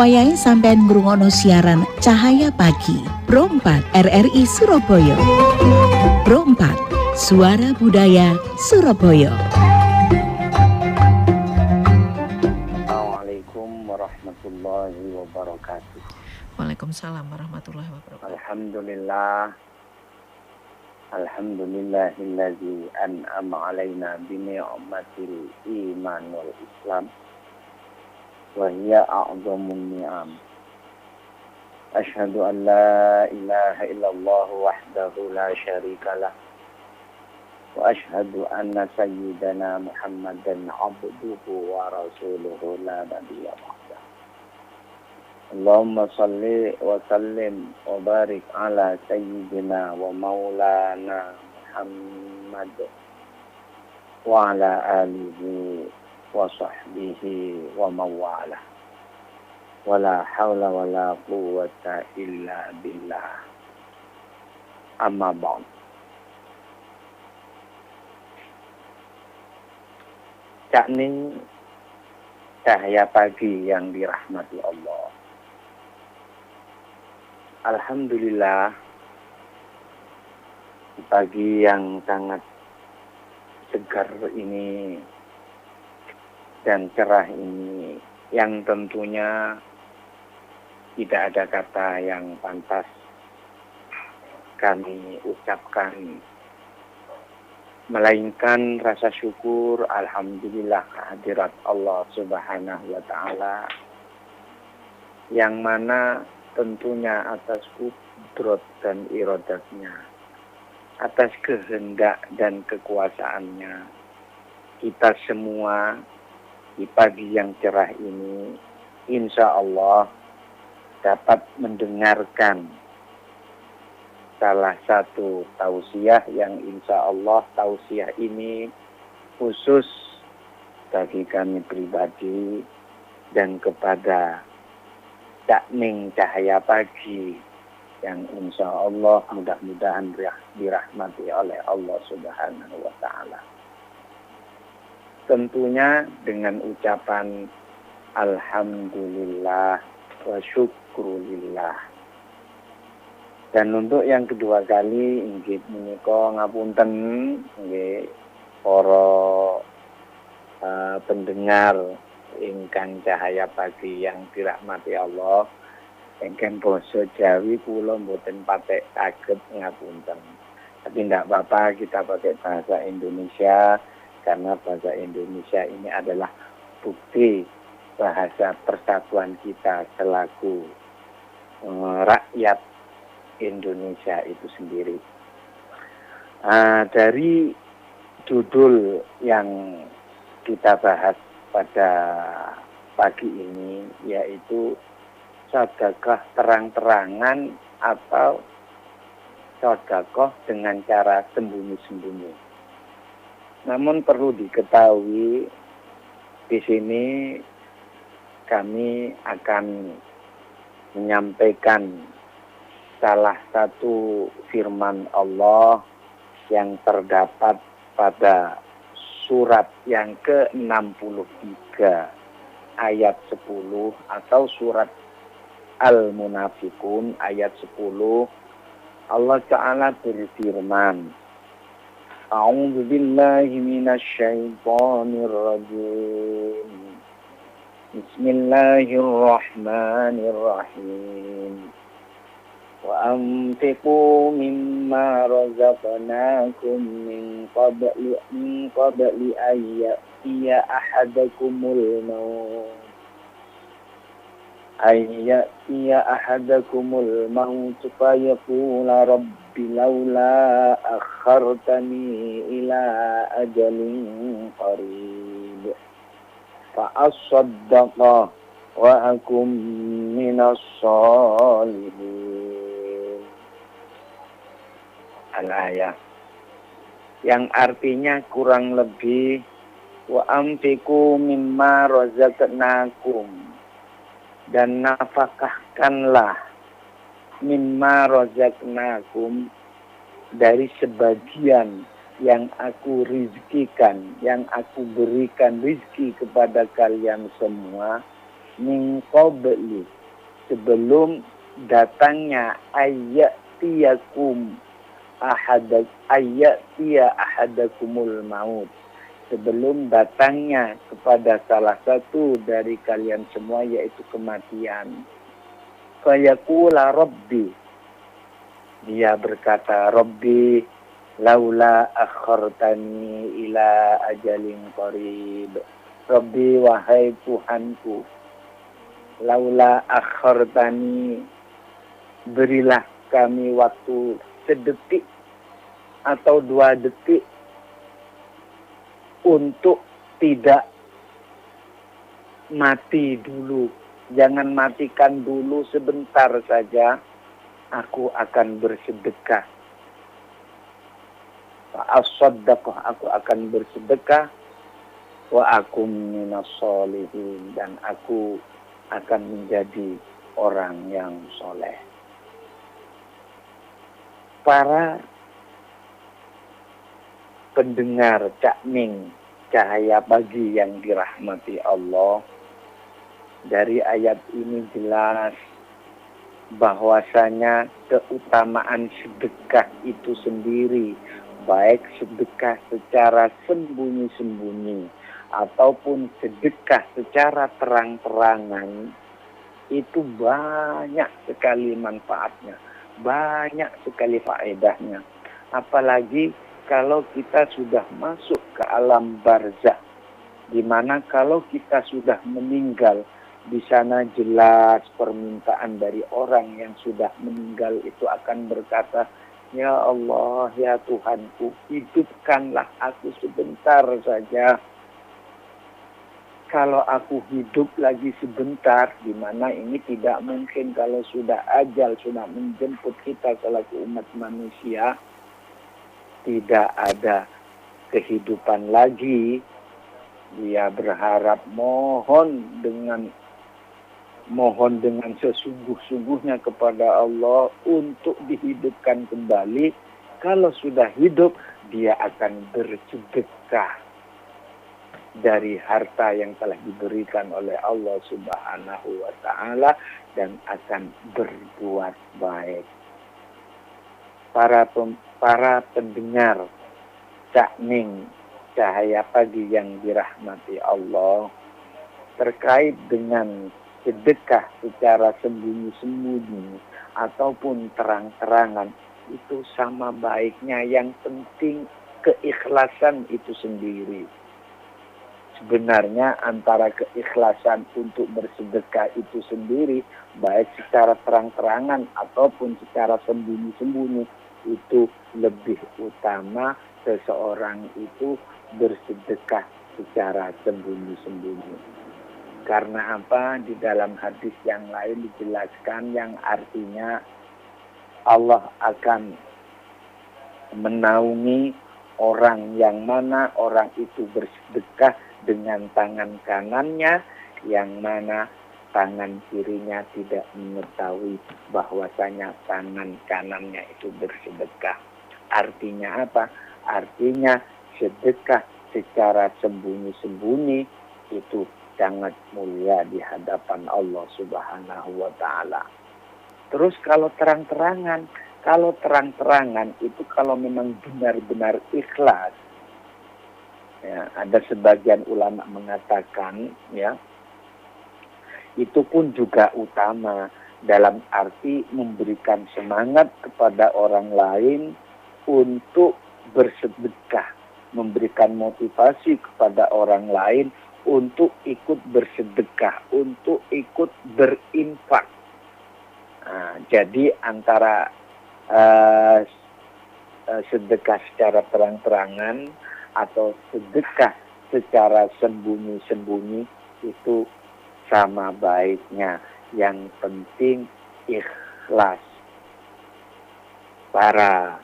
Wayahe sampean ngrungokno siaran Cahaya Pagi Pro 4 RRI Surabaya. Pro 4 Suara Budaya Surabaya. Assalamualaikum warahmatullahi wabarakatuh. Waalaikumsalam warahmatullahi wabarakatuh. Alhamdulillahilladzi an'ama alaina bi ni'matil iman wal islam wa hiya a'dhamun ni'am. Asyhadu an la ilaha illallah wahdahu la syarikalah wa asyhadu anna sayyidana Muhammadan abduhu wa rasuluhu la nabiyya ba'dah. Allahumma salli wa sallim wa barik ala sayyidina wa maulana Muhammad wa ala alihi wa sahbihi wa mawala. Wala hawla wala quwwata illa billah. Amma ba'd. Yakni cahaya pagi yang dirahmati Allah. Alhamdulillah, pagi yang sangat segar ini dan cerah ini, yang tentunya tidak ada kata yang pantas kami ucapkan melainkan rasa syukur alhamdulillah kehadirat Allah Subhanahu wa taala, yang mana tentunya atas kudrat dan iradatnya, atas kehendak dan kekuasaannya, kita semua di pagi yang cerah ini insya Allah dapat mendengarkan salah satu tausiah yang insya Allah tausiah ini khusus bagi kami pribadi dan kepada Dakning Cahaya Pagi yang insya Allah mudah-mudahan dirahmati oleh Allah Subhanahu wa ta'ala. Tentunya dengan ucapan alhamdulillah wa syukrulillah. Dan untuk yang kedua kali inggih menika ngapunten nggih para pendengar ingkang Cahaya Pagi yang dirahmati Allah, ingkang basa Jawi kula mboten patek saged ngapunten. Tapi tidak apa-apa, kita pakai bahasa Indonesia karena bahasa Indonesia ini adalah bukti bahasa persatuan kita selaku rakyat Indonesia itu sendiri. Dari judul yang kita bahas pada pagi ini yaitu sedekah terang-terangan atau sedekah dengan cara sembunyi-sembunyi. Namun perlu diketahui di sini kami akan menyampaikan salah satu firman Allah yang terdapat pada surat yang ke-63 ayat 10 atau surat Al-Munafikun ayat 10. Allah Ta'ala berfirman, A'udzu billahi minasy syaithanir rajim. Bismillahirrahmanirrahim. Wa anfiqu mimma razaqnakum min qabli ayya ahadakumul maut. Ahadakumul maut fayaqula rabbi laula akhartani ila ajalin qarib fa asaddaqa wa akum minas sholihin. Al-ayah yang artinya kurang lebih wa anfiqu mimma razaqnakum, dan nafkahkanlah mimma razaqnakum, dari sebagian yang aku rizkikan, yang aku berikan rizki kepada kalian semua, min qabli, sebelum datangnya ayatiyakum ahadakumul maut, sebelum datangnya kepada salah satu dari kalian semua yaitu kematian. Fayaqula rabbi, dia berkata, Rabbi laula akhartani ila ajalin qarib. Rabbi, wahai Tuhanku, laula akhartani, berilah kami waktu sedetik atau 2 detik untuk tidak mati dulu. Jangan matikan dulu, sebentar saja aku akan bersedekah. Fa'asaddaqah, aku akan bersedekah. Wa akum minas sholihin, dan aku akan menjadi orang yang soleh. Para pendengar Cak Ning, cahaya pagi yang dirahmati Allah, dari ayat ini jelas bahwasanya keutamaan sedekah itu sendiri, baik sedekah secara sembunyi-sembunyi ataupun sedekah secara terang-terangan, itu banyak sekali manfaatnya, banyak sekali faedahnya. Apalagi kalau kita sudah masuk ke alam barzakh, di mana kalau kita sudah meninggal, di sana jelas permintaan dari orang yang sudah meninggal itu akan berkata, ya Allah, ya Tuhanku, hidupkanlah aku sebentar saja. Kalau aku hidup lagi sebentar, di mana ini tidak mungkin kalau sudah ajal, sudah menjemput kita selaku umat manusia, tidak ada kehidupan lagi. Dia berharap mohon dengan sesungguh-sungguhnya kepada Allah untuk dihidupkan kembali. Kalau sudah hidup, dia akan bersedekah dari harta yang telah diberikan oleh Allah Subhanahu wa ta'ala dan akan berbuat baik. Para pendengar Cak Ning, cahaya pagi yang dirahmati Allah, terkait dengan sedekah secara sembunyi-sembunyi ataupun terang-terangan, itu sama baiknya. Yang penting keikhlasan itu sendiri. Sebenarnya antara keikhlasan untuk bersedekah itu sendiri, baik secara terang-terangan ataupun secara sembunyi-sembunyi, itu lebih utama seseorang itu bersedekah secara sembunyi-sembunyi. Karena apa? Di dalam hadis yang lain dijelaskan yang artinya Allah akan menaungi orang yang mana orang itu bersedekah dengan tangan kanannya, yang mana tangan kirinya tidak mengetahui bahwasanya tangan kanannya itu bersedekah. Artinya apa? Artinya sedekah secara sembunyi-sembunyi itu sangat mulia di hadapan Allah Subhanahu wa ta'ala. Terus kalau terang-terangan itu kalau memang benar-benar ikhlas, ya, ada sebagian ulama mengatakan, ya, itu pun juga utama dalam arti memberikan semangat kepada orang lain untuk bersedekah, memberikan motivasi kepada orang lain untuk ikut bersedekah, untuk ikut berinfak. Nah, jadi antara sedekah secara terang-terangan atau sedekah secara sembunyi-sembunyi itu sama baiknya. Yang penting ikhlas. Para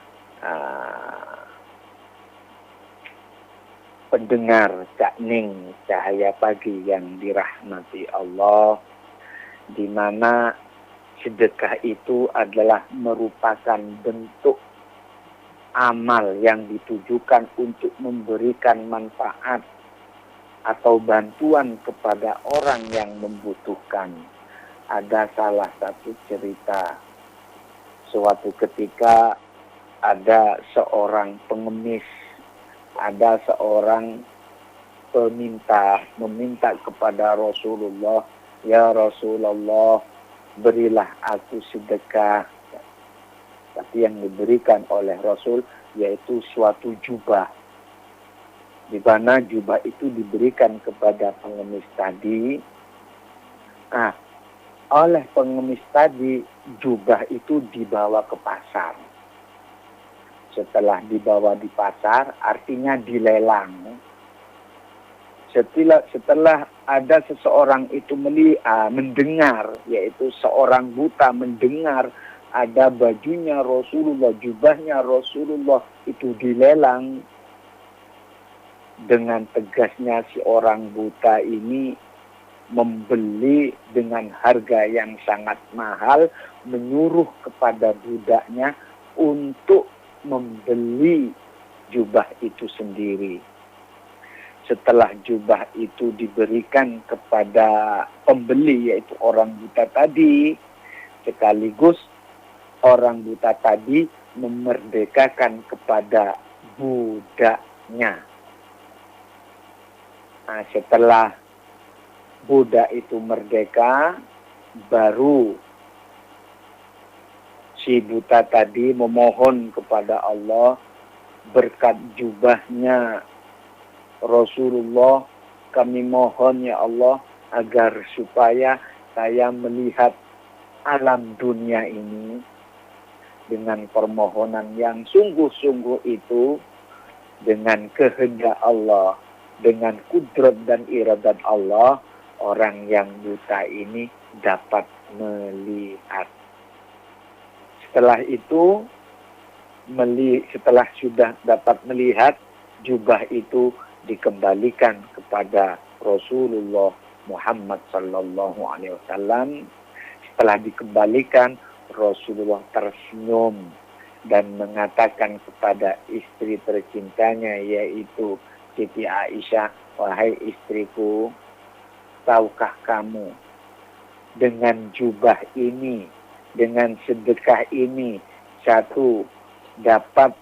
pendengar Cak Ning, cahaya pagi yang dirahmati Allah, di mana sedekah itu adalah merupakan bentuk amal yang ditujukan untuk memberikan manfaat atau bantuan kepada orang yang membutuhkan. Ada salah satu cerita, suatu ketika ada seorang pengemis, ada seorang meminta kepada Rasulullah, ya Rasulullah, berilah aku sedekah. Tapi yang diberikan oleh Rasul yaitu suatu jubah, di mana jubah itu diberikan kepada pengemis tadi. Nah, oleh pengemis tadi jubah itu dibawa ke pasar. Setelah dibawa di pasar, artinya dilelang. Setelah ada seseorang itu mendengar, yaitu seorang buta mendengar ada bajunya Rasulullah, jubahnya Rasulullah itu dilelang. Dengan tegasnya si orang buta ini membeli dengan harga yang sangat mahal, menyuruh kepada budaknya untuk membeli jubah itu sendiri. Setelah jubah itu diberikan kepada pembeli, yaitu orang buta tadi, sekaligus orang buta tadi memerdekakan kepada budaknya. Nah, setelah budak itu merdeka, baru si buta tadi memohon kepada Allah, berkat jubahnya Rasulullah, kami mohon ya Allah agar supaya saya melihat alam dunia ini. Dengan permohonan yang sungguh-sungguh itu, dengan kehendak Allah, dengan kudrat dan iradat Allah, orang yang buta ini dapat melihat. Setelah itu, setelah sudah dapat melihat, jubah itu dikembalikan kepada Rasulullah Muhammad sallallahu alaihi wasallam. Setelah dikembalikan, Rasulullah tersenyum dan mengatakan kepada istri tercintanya, yaitu Siti Aisyah, wahai istriku, tahukah kamu dengan jubah ini, dengan sedekah ini, satu dapat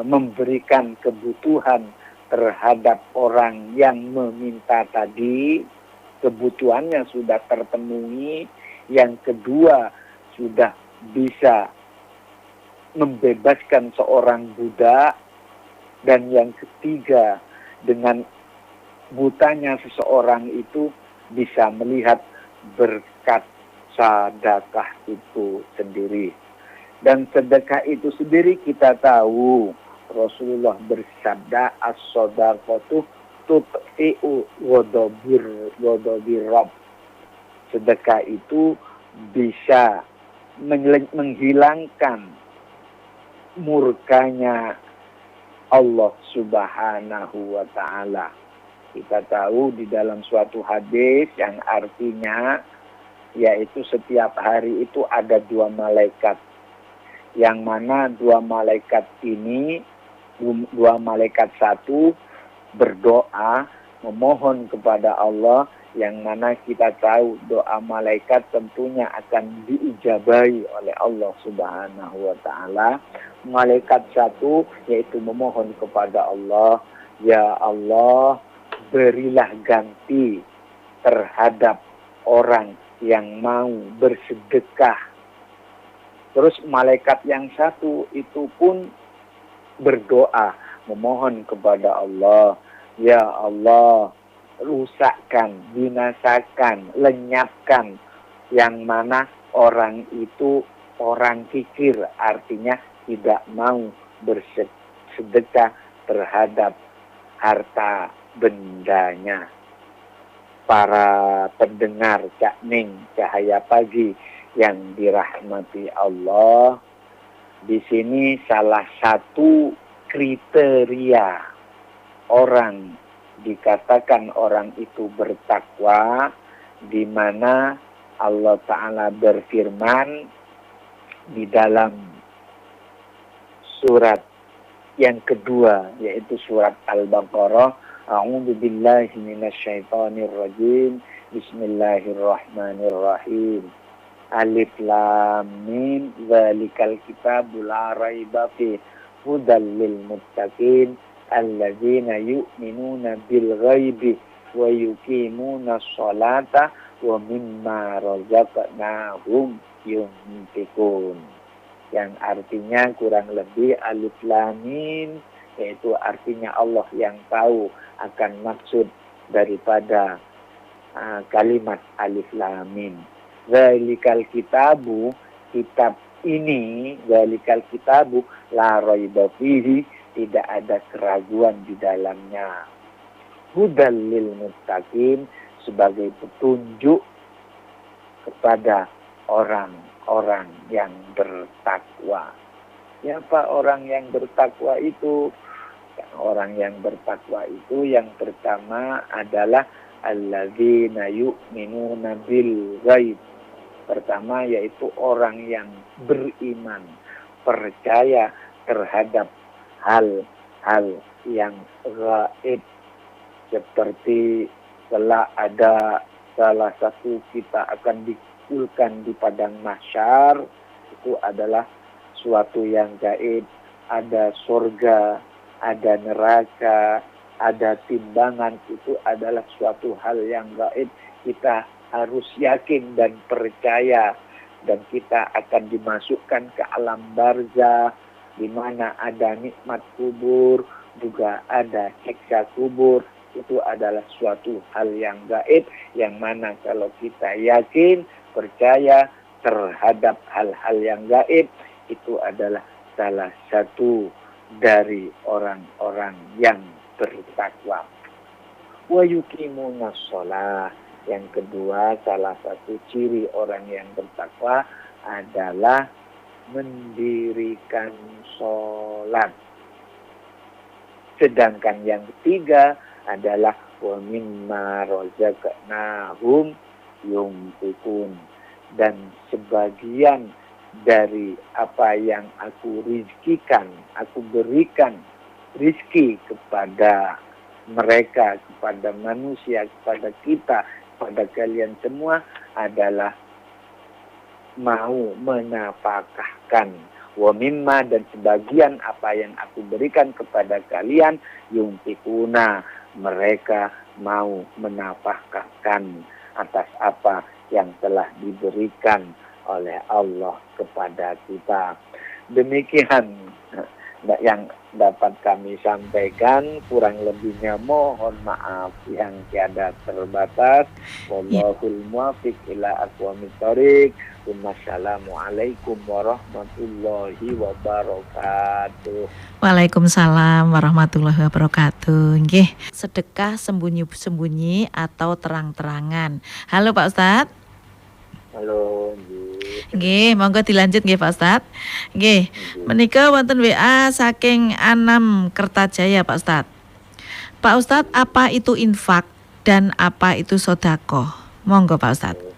memberikan kebutuhan terhadap orang yang meminta tadi, kebutuhannya sudah terpenuhi. Yang kedua, sudah bisa membebaskan seorang budak. Dan yang ketiga, dengan butanya seseorang itu bisa melihat berkat sedekah itu sendiri. Dan sedekah itu sendiri kita tahu, Rasulullah bersabda, as-shadaqatu tutfi'u ghadabir Rabb. Sedekah itu bisa menghilangkan murkanya Allah Subhanahu wa ta'ala. Kita tahu di dalam suatu hadis yang artinya yaitu setiap hari itu ada 2 malaikat. Yang mana 2 malaikat ini, 2 malaikat satu berdoa memohon kepada Allah, yang mana kita tahu doa malaikat tentunya akan diijabahi oleh Allah Subhanahu wa ta'ala. Malaikat satu yaitu memohon kepada Allah, ya Allah, berilah ganti terhadap orang yang mau bersedekah. Terus malaikat yang satu itu pun berdoa, memohon kepada Allah, ya Allah, rusakkan, binasakan, lenyapkan yang mana orang itu orang kikir, artinya tidak mau bersedekah terhadap harta bendanya. Para pendengar Cak Ning Cahaya Pagi yang dirahmati Allah, di sini salah satu kriteria orang dikatakan orang itu bertakwa, di mana Allah Ta'ala berfirman di dalam surat yang kedua, yaitu surat Al-Baqarah, A'udzu billahi minasyaitonir rajim. Bismillahirrahmanirrahim. Alif lam mim zalikal kitabul la raiba fi hudal lil muttaqin alladzina yu'minuna bil ghaibi wa yuqimuna sholata wa mimma razaqnahum yunfikun. Yang artinya kurang lebih alif lam mim, yaitu artinya Allah yang tahu akan maksud daripada kalimat alif lam mim. Zalikal kitabu, kitab ini, zalikal kitabu la raiba fihi, tidak ada keraguan di dalamnya. Hudal lil muttaqin, sebagai petunjuk kepada orang-orang yang bertakwa. Siapa orang yang bertakwa itu? Orang yang bertakwa itu yang pertama adalah alladzina yu'minuna bil ghaib. Pertama yaitu orang yang beriman, percaya terhadap hal-hal yang gaib, seperti telah ada salah satu kita akan dikumpulkan di padang mahsyar, itu adalah suatu yang gaib. Ada surga, ada neraka, ada timbangan, itu adalah suatu hal yang gaib. Kita harus yakin dan percaya, dan kita akan dimasukkan ke alam barzakh, di mana ada nikmat kubur, juga ada siksa kubur. Itu adalah suatu hal yang gaib, yang mana kalau kita yakin, percaya terhadap hal-hal yang gaib, itu adalah salah satu dari orang-orang yang bertakwa. Wa yuqimuna shalah. Yang kedua, salah satu ciri orang yang bertakwa adalah mendirikan sholat. Sedangkan yang ketiga adalah wa mimma razaqnahum yunfikun, dan sebagian dari apa yang aku rizkikan, aku berikan rizki kepada mereka, kepada manusia, kepada kita, kepada kalian semua, adalah mau menafkahkan. Wa mimma, dan sebagian apa yang aku berikan kepada kalian, yunfikuna, mereka mau menafkahkan atas apa yang telah diberikan oleh Allah kepada kita. Demikian yang dapat kami sampaikan, kurang lebihnya mohon maaf yang tiada terbatas. Wallahul muwaffiq ila aqwamit thoriq. Wassalamualaikum warahmatullahi wabarakatuh. Waalaikumsalam warahmatullahi wabarakatuh. Nggih, sedekah sembunyi-sembunyi atau terang-terangan. Halo Pak Ustadz. Halo, Nggih, monggo dilanjut nggih Pak Ustadz. Nggih, menika wonten WA saking Anam Kertajaya Pak Ustadz. Pak Ustadz, apa itu infak dan apa itu sedekah? Monggo Pak Ustadz.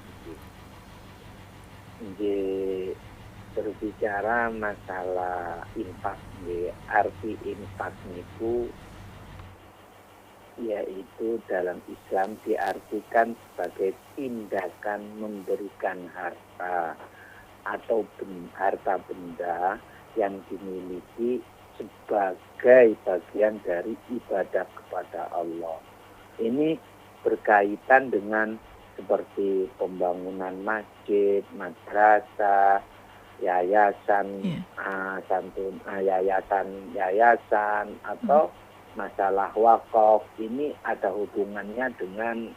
Berbicara masalah infak, arti infak niku yaitu dalam Islam diartikan sebagai tindakan memberikan harta atau harta benda yang dimiliki sebagai bagian dari ibadah kepada Allah. Ini berkaitan dengan seperti pembangunan masjid, madrasah, yayasan, yayasan atau masalah wakaf. Ini ada hubungannya dengan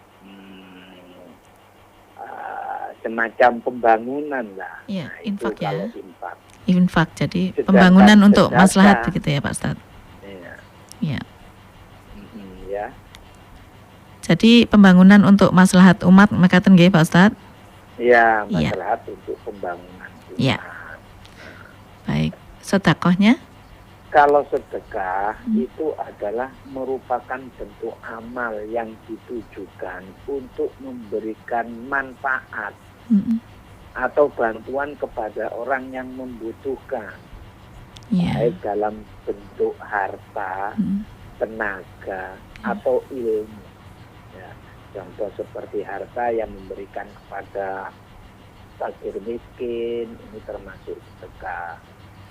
semacam pembangunan lah. Ya, nah, infak itu ya. Kalau infak. Infak, jadi Sedangkan pembangunan untuk sedekah, maslahat begitu ya Pak Ustadz. Iya. Ya. Ya. Jadi pembangunan untuk maslahat umat mekaten nggih Pak Ustadz? Iya, maslahat untuk pembangunan umat. Iya. Baik, sedekahnya? Kalau sedekah itu adalah merupakan bentuk amal yang ditujukan untuk memberikan manfaat atau bantuan kepada orang yang membutuhkan, baik dalam bentuk harta, tenaga, atau ilmu. Ya, contoh seperti harta yang memberikan kepada fakir miskin, ini termasuk sedekah.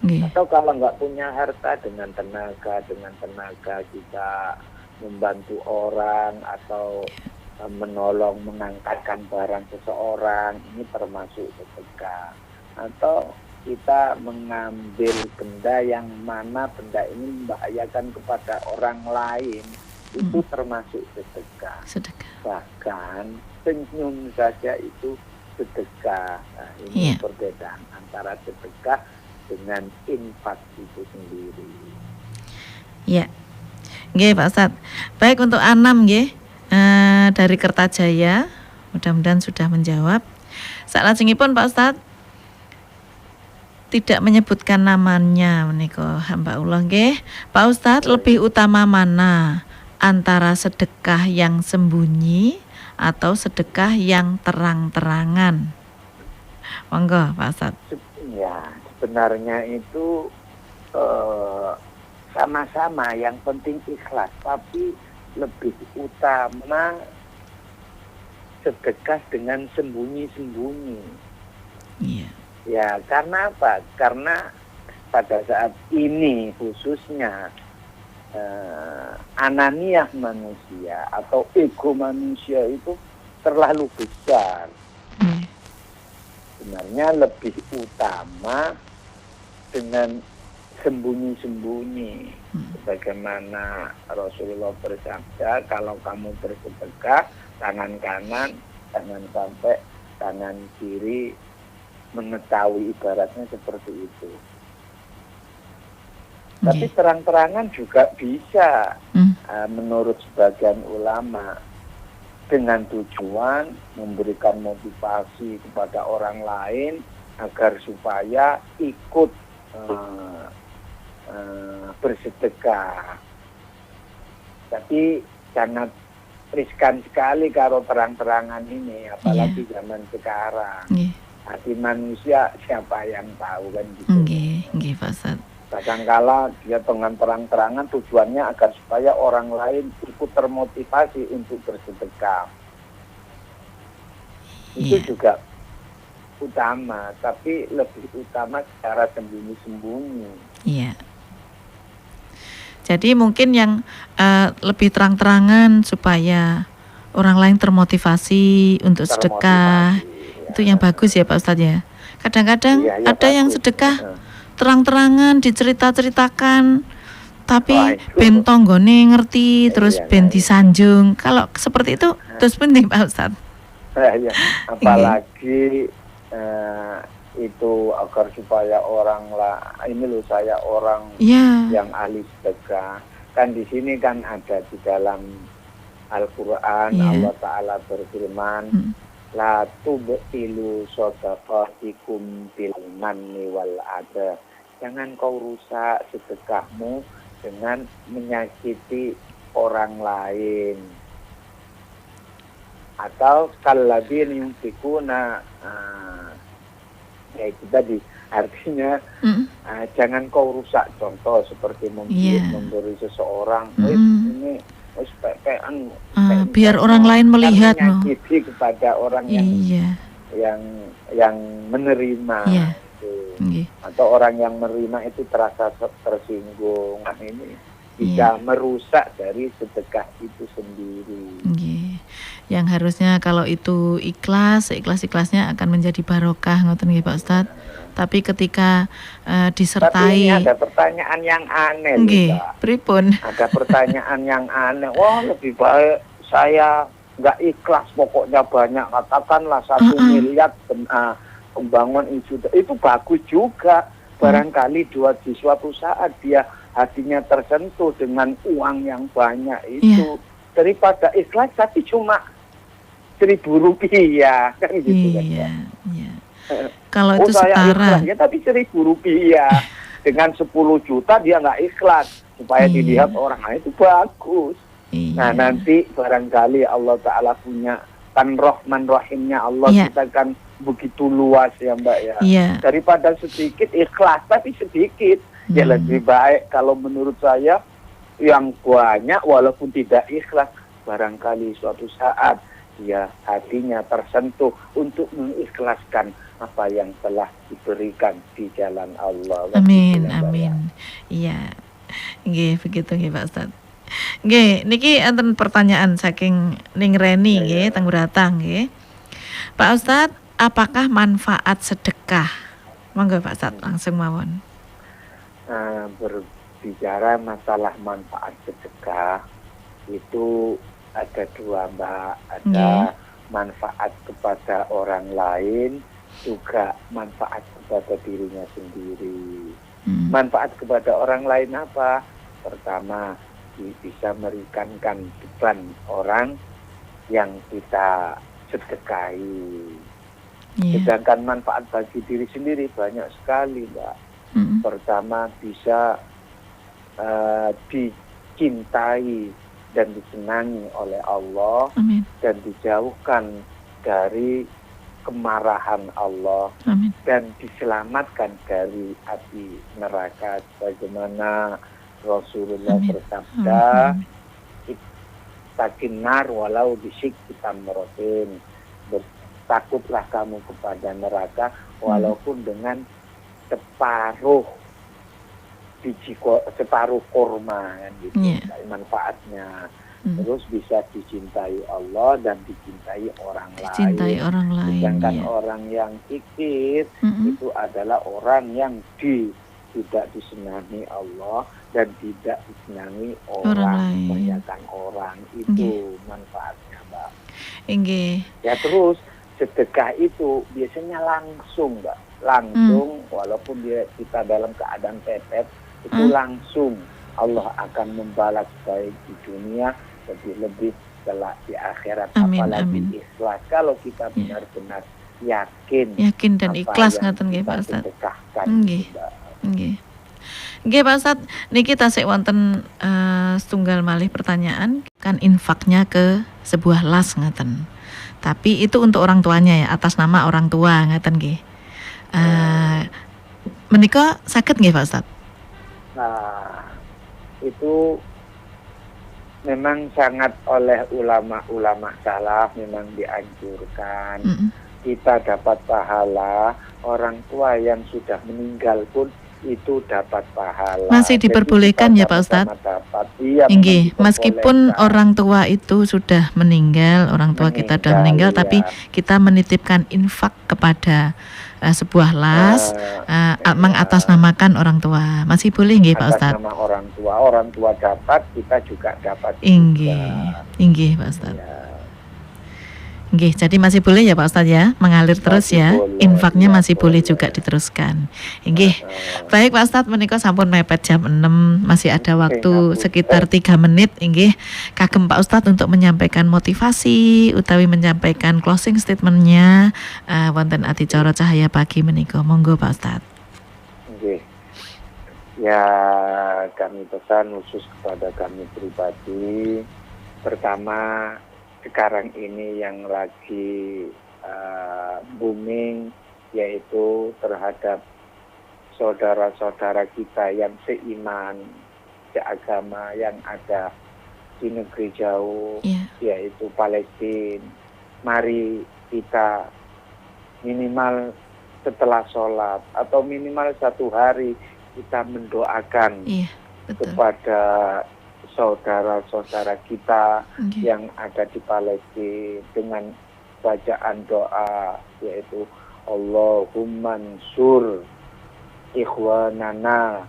Nggih. Atau kalau nggak punya harta, dengan tenaga kita membantu orang atau menolong mengangkatkan barang seseorang, ini termasuk sedekah. Atau kita mengambil benda yang mana benda ini membahayakan kepada orang lain, itu termasuk sedekah. Sedekah. Bahkan senyum saja itu sedekah. Nah, ini perbedaan antara sedekah dengan infak itu sendiri. Ya, nggih Pak Ustadz. Baik, untuk Anam nggih, dari Kertajaya, mudah-mudahan sudah menjawab. Salajengipun Pak Ustadz tidak menyebutkan namanya menika hamba Allah nggih. Pak Ustadz, lebih utama mana antara sedekah yang sembunyi atau sedekah yang terang-terangan? Monggo Pak Ustadz. Ya, sebenarnya itu sama-sama, yang penting ikhlas, tapi lebih utama sedekah dengan sembunyi-sembunyi. Iya. Ya, karena apa? Karena pada saat ini khususnya ananiah manusia atau ego manusia itu terlalu besar. Sebenarnya lebih utama dengan sembunyi-sembunyi. Sebagaimana Rasulullah bersabda, kalau kamu bersedekah, tangan kanan jangan sampai tangan kiri mengetahui, ibaratnya seperti itu. Tapi terang-terangan juga bisa, menurut sebagian ulama, dengan tujuan memberikan motivasi kepada orang lain agar supaya ikut bersedekah. Tapi sangat riskan sekali kalau terang-terangan ini, apalagi zaman sekarang. Hati manusia siapa yang tahu, kan gitu. Nggih Pak Ustadz. Kadangkala dia dengan terang-terangan tujuannya agar supaya orang lain ikut termotivasi untuk bersedekah. Itu juga utama, tapi lebih utama secara sembunyi-sembunyi. Iya. Jadi mungkin yang lebih terang-terangan supaya orang lain termotivasi untuk sedekah, itu yang bagus ya Pak Ustadz ya. Kadang-kadang ada bagus. Yang sedekah terang-terangan dicerita-ceritakan, tapi ben tonggone ngerti, terus ben disanjung. Kalau seperti itu terus penting Pak Ustadz. Ya, apalagi itu agar supaya orang lah, ini loh saya orang yang ahli sedekah. Kan di sini kan ada di dalam Al-Quran, Allah Ta'ala berfirman, la tubtilu shadaqatikum bil manni wal adha. Jangan kau rusak sedekahmu dengan menyakiti orang lain. Atau kalladzina yunfikuna, ya itu tadi artinya jangan kau rusak. Contoh seperti memberi seseorang, ini biar orang lain melihat, menyakiti kepada orang yang menerima, atau orang yang menerima itu terasa tersinggung. Nah, ini bisa merusak dari sedekah itu sendiri. Yang harusnya kalau itu ikhlas, seikhlas-ikhlasnya akan menjadi barokah, ngoten nggih Pak Ustadz. Tapi ketika disertai, tapi ini ada pertanyaan yang aneh, pripun? Ada pertanyaan yang aneh. Wah, lebih baik saya nggak ikhlas, pokoknya banyak, katakanlah 1 miliar pembangun itu bagus juga. Barangkali di suatu saat dia hatinya tersentuh dengan uang yang banyak itu, daripada ikhlas tapi cuma Rp1.000 kan gitu kan ya. Kalau itu setara ya, tapi Rp1.000 dengan 10 juta dia nggak ikhlas supaya dilihat orang lain, itu bagus. Nah, nanti barangkali Allah Ta'ala punya, kan Rahman Rahimnya Allah kita kan begitu luas ya Mbak ya. Daripada sedikit ikhlas tapi sedikit, ya lebih baik kalau menurut saya yang banyak walaupun tidak ikhlas, barangkali suatu saat dia hatinya tersentuh untuk mengikhlaskan apa yang telah diberikan di jalan Allah. Amin, Begitu, Mbak, ya. amin. Iya. Nggih, begitu nggih Pak Ustad. Nggih, niki enten pertanyaan saking Ning Reni nggih, teng Ratang nggih. Pak Ustad, apakah manfaat sedekah? Monggo Pak Ustad langsung mawon. Berbicara masalah manfaat sedekah itu ada dua, Mbak. Ada manfaat kepada orang lain, juga manfaat kepada dirinya sendiri. Manfaat kepada orang lain apa? Pertama, bisa meringankan beban orang yang kita sedekahi. Sedangkan manfaat bagi diri sendiri banyak sekali, Mbak. Pertama, bisa dicintai dan disenangi oleh Allah. Amin. Dan dijauhkan dari kemarahan Allah. Amin. Dan diselamatkan dari api neraka, sebagaimana Rasulullah bersabda, "Takinar walau bisik tamrotin." Takutlah kamu kepada neraka walaupun dengan separuh kurma, kan, gitu. Manfaatnya. Terus bisa dicintai Allah dan dicintai orang lain. Sedangkan orang yang kikir itu adalah orang yang tidak disenangi Allah dan tidak disenangi orang, kebanyakan orang. Itu manfaatnya, Mbak. Ya, terus sedekah itu biasanya langsung, Mbak. Langsung, walaupun kita dalam keadaan pepet, itu langsung Allah akan membalas baik di dunia, lebih-lebih kelak di akhirat. Apalagi ikhlas. Kalau kita benar-benar yakin dan ikhlas ngaten nggih Pak Ustad. Nggih Pak Ustad, niki tasik wonten setunggal malih pertanyaan, kan infaknya ke sebuah las ngaten. Tapi itu untuk orang tuanya ya, atas nama orang tua ngaten nggih. Menika saged nggih Pak Ustad? Nah, itu memang sangat oleh ulama-ulama salaf memang dianjurkan. Kita dapat pahala, orang tua yang sudah meninggal pun itu dapat pahala. Masih diperbolehkan ya Pak Ustad? Iya, meskipun orang tua itu sudah meninggal, orang tua kita sudah meninggal, tapi kita menitipkan infak kepada sebuah las, mengatasnamakan orang tua. Masih boleh nggih Pak Ustad? Atas nama orang tua dapat, kita juga dapat. Inggih Pak Ustad. Nggih, jadi masih boleh ya Pak Ustad ya, mengalir terus ya. Infaknya masih boleh juga diteruskan. Nggih. Baik Pak Ustad, menika sampun mepet jam 6, masih ada waktu sekitar 3 menit nggih. Kagem Pak Ustad untuk menyampaikan motivasi utawi menyampaikan closing statement-nya wonten adicara Cahaya Pagi menika. Monggo Pak Ustad. Nggih. Ya, kami pesan khusus kepada kami pribadi. Pertama, sekarang ini yang lagi booming yaitu terhadap saudara-saudara kita yang seiman, seagama yang ada di negeri jauh, yaitu Palestina. Mari kita minimal setelah sholat atau minimal 1 hari kita mendoakan kepada saudara-saudara kita yang ada di Palestina dengan bacaan doa, yaitu Allahumma ansur ikhwananal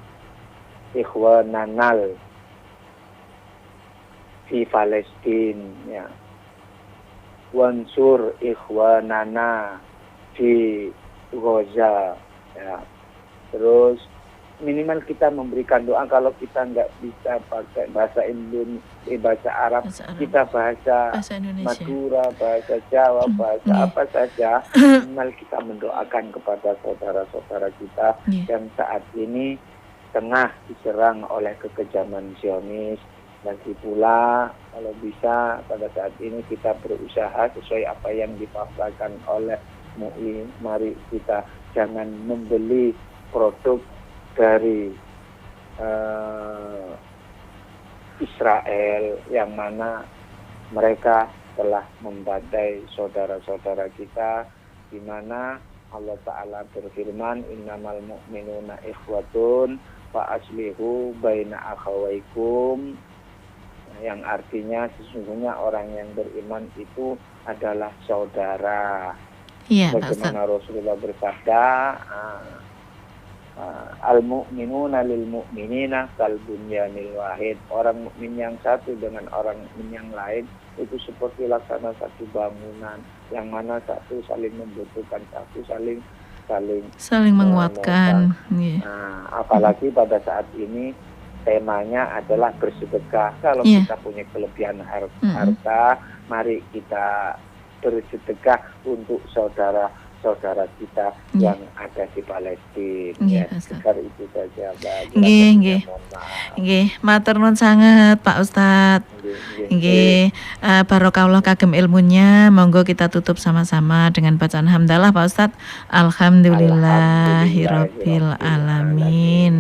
di Palestina, ya. Wansur ikhwanana di Gaza, ya. Terus minimal kita memberikan doa. Kalau kita nggak bisa pakai bahasa bahasa Arab, kita bahasa Madura, bahasa Jawa, bahasa apa saja. Minimal kita mendoakan kepada saudara-saudara kita yang saat ini tengah diserang oleh kekejaman Zionis. Lagi pula kalau bisa pada saat ini kita berusaha sesuai apa yang dipaparkan oleh MUI. Mari kita jangan membeli produk dari Israel, yang mana mereka telah membantai saudara-saudara kita, di mana Allah Ta'ala berfirman, innamal mu'minuna ikhwatun fa aslihu baina akhawaikum, yang artinya sesungguhnya orang yang beriman itu adalah saudara. Iya, Pak Ustadz. Bagaimana Rasulullah bersabda, al-mu'minuna lil mu'minina kal bunyanil wahid. Orang mukmin yang satu dengan orang mukmin yang lain itu seperti laksana satu bangunan, yang mana satu saling membutuhkan, satu saling menguatkan. Yeah. Nah, apalagi pada saat ini temanya adalah bersedekah. Kalau Yeah. kita punya kelebihan harta, mari kita bersedekah untuk saudara-saudara kita yang ada di Palestina. Sekedar itu saja, Mbak. Nggih, matur nuwun sanget Pak Ustadz. Nggih, barokahullah kagem ilmunya. Monggo kita tutup sama-sama dengan bacaan hamdalah Pak Ustadz. Alhamdulillahirabbil alamin.